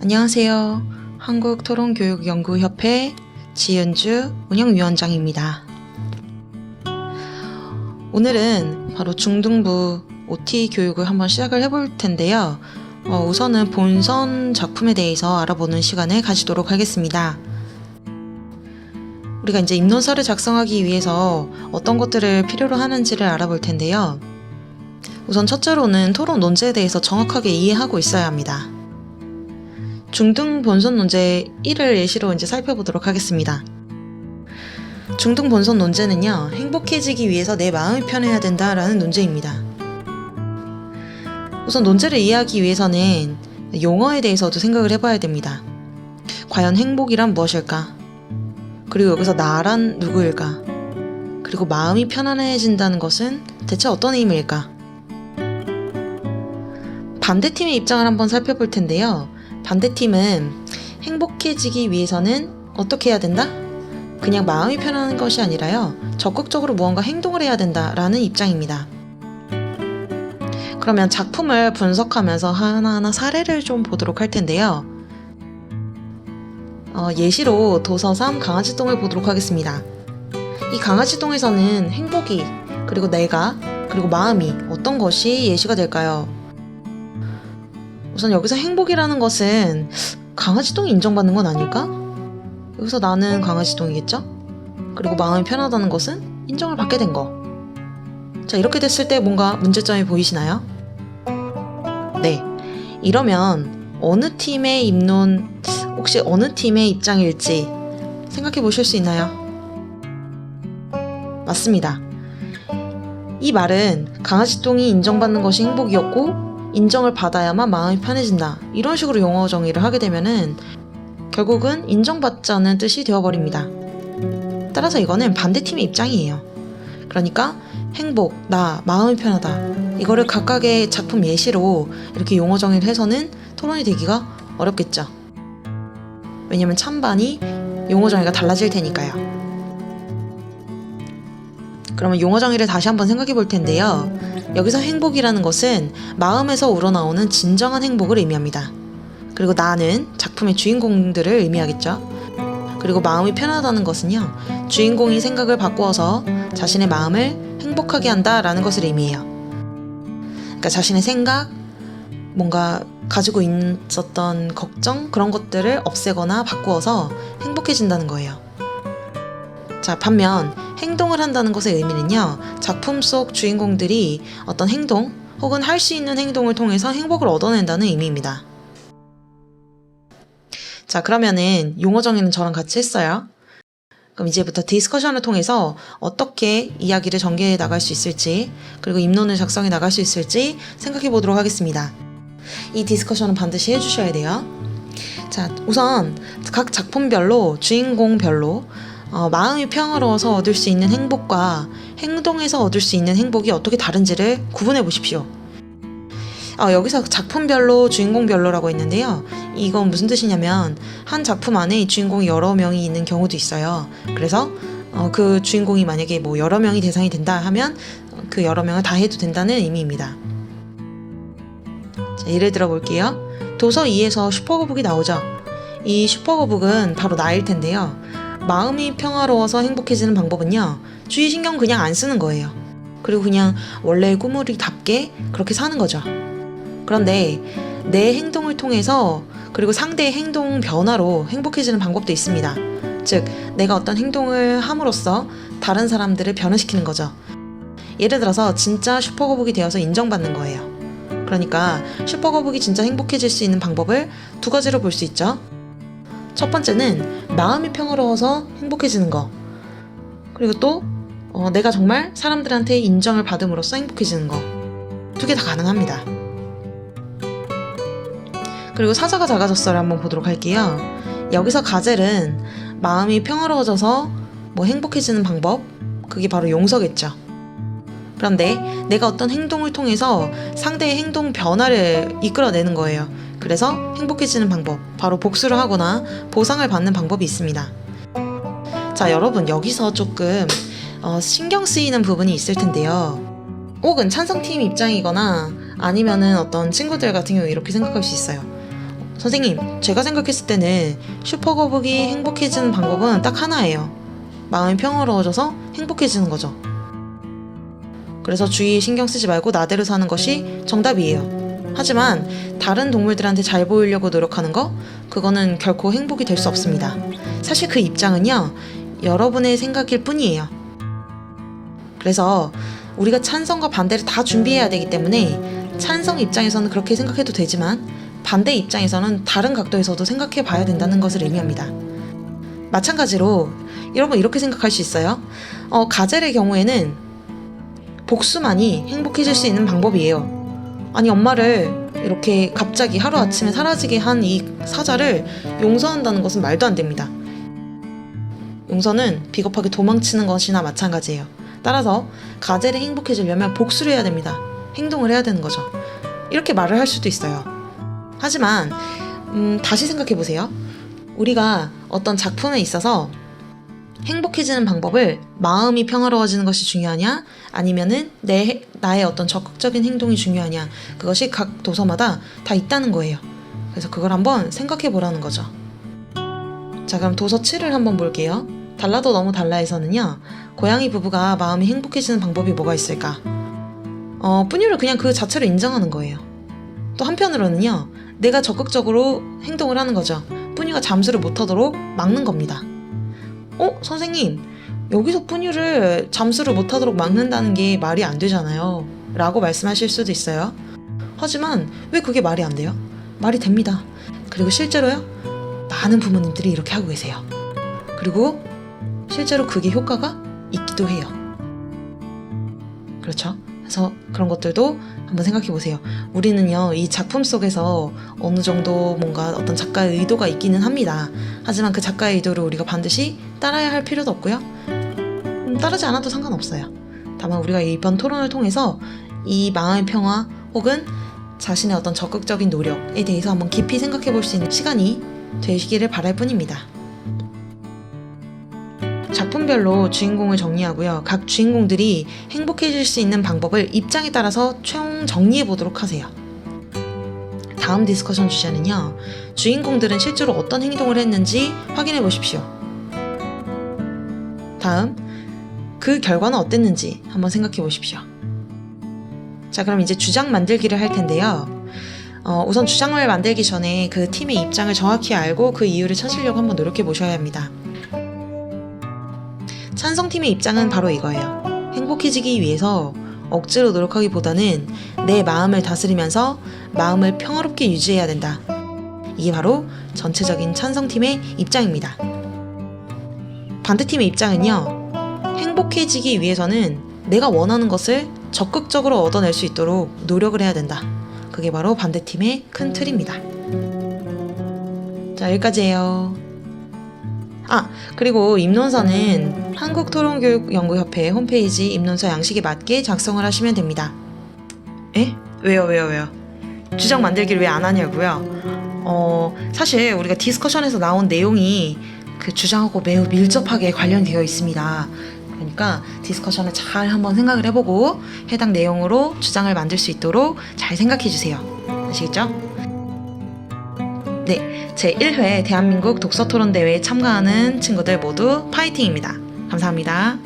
안녕하세요. 한국토론교육연구협회 지은주 운영위원장입니다. 오늘은 바로 중등부 OT 교육을 한번 시작을 해볼 텐데요. 우선은 본선 작품에 대해서 알아보는 시간을 가지도록 하겠습니다. 우리가 이제 입론서를 작성하기 위해서 어떤 것들을 필요로 하는지를 알아볼 텐데요. 우선 첫째로는 토론 논제에 대해서 정확하게 이해하고 있어야 합니다. 중등 본선 논제 1을 예시로 이제 살펴보도록 하겠습니다. 중등 본선 논제는요, 행복해지기 위해서 내 마음이 편해야 된다라는 논제입니다. 우선 논제를 이해하기 위해서는 용어에 대해서도 생각을 해봐야 됩니다. 과연 행복이란 무엇일까? 그리고 여기서 나란 누구일까? 그리고 마음이 편안해진다는 것은 대체 어떤 의미일까? 반대팀의 입장을 한번 살펴볼 텐데요. 반대팀은 행복해지기 위해서는 어떻게 해야 된다? 그냥 마음이 편안한 것이 아니라요, 적극적으로 무언가 행동을 해야 된다라는 입장입니다. 그러면 작품을 분석하면서 하나하나 사례를 좀 보도록 할 텐데요. 예시로 도서 3 강아지똥을 보도록 하겠습니다. 이 강아지똥에서는 행복이, 그리고 내가, 그리고 마음이 어떤 것이 예시가 될까요? 우선 여기서 행복이라는 것은 강아지똥이 인정받는 건 아닐까? 여기서 나는 강아지똥이겠죠? 그리고 마음이 편하다는 것은 인정을 받게 된 거. 자, 이렇게 됐을 때 뭔가 문제점이 보이시나요? 네. 이러면 어느 팀의 입론, 혹시 어느 팀의 입장일지 생각해 보실 수 있나요? 맞습니다. 이 말은 강아지똥이 인정받는 것이 행복이었고 인정을 받아야만 마음이 편해진다, 이런 식으로 용어 정의를 하게 되면은 결국은 인정받자는 뜻이 되어버립니다. 따라서 이거는 반대팀의 입장이에요. 그러니까 행복, 나, 마음이 편하다, 이거를 각각의 작품 예시로 이렇게 용어 정의를 해서는 토론이 되기가 어렵겠죠. 왜냐면 찬반이 용어 정의가 달라질 테니까요. 그러면 용어 정의를 다시 한번 생각해 볼 텐데요. 여기서 행복이라는 것은 마음에서 우러나오는 진정한 행복을 의미합니다. 그리고 나는 작품의 주인공들을 의미하겠죠. 그리고 마음이 편하다는 것은요, 주인공이 생각을 바꾸어서 자신의 마음을 행복하게 한다라는 것을 의미해요. 그러니까 자신의 생각, 뭔가 가지고 있었던 걱정, 그런 것들을 없애거나 바꾸어서 행복해진다는 거예요. 자, 반면 행동을 한다는 것의 의미는요, 작품 속 주인공들이 어떤 행동 혹은 할 수 있는 행동을 통해서 행복을 얻어낸다는 의미입니다. 자, 그러면은 용어 정의는 저랑 같이 했어요. 그럼 이제부터 디스커션을 통해서 어떻게 이야기를 전개해 나갈 수 있을지, 그리고 입론을 작성해 나갈 수 있을지 생각해 보도록 하겠습니다. 이 디스커션은 반드시 해주셔야 돼요. 자, 우선 각 작품별로, 주인공별로 마음이 평화로워서 얻을 수 있는 행복과 행동에서 얻을 수 있는 행복이 어떻게 다른지를 구분해 보십시오. 여기서 작품별로, 주인공별로라고 했는데요. 이건 무슨 뜻이냐면 한 작품 안에 주인공이 여러 명이 있는 경우도 있어요. 그래서 그 주인공이 만약에 뭐 여러 명이 대상이 된다 하면 그 여러 명을 다 해도 된다는 의미입니다. 자, 예를 들어 볼게요. 도서 2에서 슈퍼거북이 나오죠. 이 슈퍼거북은 바로 나일 텐데요. 마음이 평화로워서 행복해지는 방법은요, 주의 신경 그냥 안 쓰는 거예요. 그리고 그냥 원래의 꾸물이답게 그렇게 사는 거죠. 그런데 내 행동을 통해서, 그리고 상대의 행동 변화로 행복해지는 방법도 있습니다. 즉, 내가 어떤 행동을 함으로써 다른 사람들을 변화시키는 거죠. 예를 들어서 진짜 슈퍼거북이 되어서 인정받는 거예요. 그러니까 슈퍼거북이 진짜 행복해질 수 있는 방법을 두 가지로 볼 수 있죠. 첫 번째는 마음이 평화로워서 행복해지는 거. 그리고 또 내가 정말 사람들한테 인정을 받음으로써 행복해지는 거. 두 개 다 가능합니다. 그리고 사자가 작아졌어를 한번 보도록 할게요. 여기서 가젤은 마음이 평화로워져서 행복해지는 방법, 그게 바로 용서겠죠. 그런데 내가 어떤 행동을 통해서 상대의 행동 변화를 이끌어내는 거예요. 그래서 행복해지는 방법, 바로 복수를 하거나 보상을 받는 방법이 있습니다. 자, 여러분, 여기서 조금 신경 쓰이는 부분이 있을 텐데요. 혹은 찬성팀 입장이거나 아니면은 어떤 친구들 같은 경우 이렇게 생각할 수 있어요. 선생님, 제가 생각했을 때는 슈퍼거북이 행복해지는 방법은 딱 하나예요. 마음이 평화로워져서 행복해지는 거죠. 그래서 주위에 신경 쓰지 말고 나대로 사는 것이 정답이에요. 하지만 다른 동물들한테 잘 보이려고 노력하는 거, 그거는 결코 행복이 될 수 없습니다. 사실 그 입장은요, 여러분의 생각일 뿐이에요. 그래서 우리가 찬성과 반대를 다 준비해야 되기 때문에 찬성 입장에서는 그렇게 생각해도 되지만 반대 입장에서는 다른 각도에서도 생각해 봐야 된다는 것을 의미합니다. 마찬가지로 여러분 이렇게 생각할 수 있어요. 가젤의 경우에는 복수만이 행복해질 수 있는 방법이에요. 아니, 엄마를 이렇게 갑자기 하루아침에 사라지게 한 이 사자를 용서한다는 것은 말도 안 됩니다. 용서는 비겁하게 도망치는 것이나 마찬가지예요. 따라서 가젤이 행복해지려면 복수를 해야 됩니다. 행동을 해야 되는 거죠. 이렇게 말을 할 수도 있어요. 하지만 다시 생각해 보세요. 우리가 어떤 작품에 있어서 행복해지는 방법을 마음이 평화로워지는 것이 중요하냐, 아니면은 나의 어떤 적극적인 행동이 중요하냐, 그것이 각 도서마다 다 있다는 거예요. 그래서 그걸 한번 생각해 보라는 거죠. 자, 그럼 도서 7을 한번 볼게요. 달라도 너무 달라에서는요, 고양이 부부가 마음이 행복해지는 방법이 뭐가 있을까? 뿌뉴를 그냥 그 자체로 인정하는 거예요. 또 한편으로는요, 내가 적극적으로 행동을 하는 거죠. 뿌뉴가 잠수를 못하도록 막는 겁니다. 선생님, 여기서 뿌뉴를 잠수를 못하도록 막는다는 게 말이 안 되잖아요 라고 말씀하실 수도 있어요. 하지만 왜 그게 말이 안 돼요? 말이 됩니다. 그리고 실제로요, 많은 부모님들이 이렇게 하고 계세요. 그리고 실제로 그게 효과가 있기도 해요. 그렇죠? 그래서 그런 것들도 한번 생각해 보세요. 우리는요, 이 작품 속에서 어느 정도 뭔가 어떤 작가의 의도가 있기는 합니다. 하지만 그 작가의 의도를 우리가 반드시 따라야 할 필요도 없고요. 따르지 않아도 상관없어요. 다만 우리가 이번 토론을 통해서 이 마음의 평화 혹은 자신의 어떤 적극적인 노력에 대해서 한번 깊이 생각해 볼 수 있는 시간이 되시기를 바랄 뿐입니다. 작품별로 주인공을 정리하고요. 각 주인공들이 행복해질 수 있는 방법을 입장에 따라서 총 정리해 보도록 하세요. 다음 디스커션 주제는요, 주인공들은 실제로 어떤 행동을 했는지 확인해 보십시오. 다음, 그 결과는 어땠는지 한번 생각해 보십시오. 자, 그럼 이제 주장 만들기를 할 텐데요. 우선 주장을 만들기 전에 그 팀의 입장을 정확히 알고 그 이유를 찾으려고 한번 노력해 보셔야 합니다. 찬성팀의 입장은 바로 이거예요. 행복해지기 위해서 억지로 노력하기보다는 내 마음을 다스리면서 마음을 평화롭게 유지해야 된다. 이게 바로 전체적인 찬성팀의 입장입니다. 반대팀의 입장은요, 행복해지기 위해서는 내가 원하는 것을 적극적으로 얻어낼 수 있도록 노력을 해야 된다. 그게 바로 반대팀의 큰 틀입니다. 자, 여기까지예요. 그리고 입론서는 한국토론교육연구협회 홈페이지 입론서 양식에 맞게 작성을 하시면 됩니다. 왜요? 주장 만들기를 왜 안 하냐고요? 사실 우리가 디스커션에서 나온 내용이 그 주장하고 매우 밀접하게 관련되어 있습니다. 그러니까 디스커션을 잘 한번 생각을 해보고 해당 내용으로 주장을 만들 수 있도록 잘 생각해 주세요. 아시겠죠? 네, 제1회 대한민국 독서토론대회에 참가하는 친구들 모두 파이팅입니다. 감사합니다.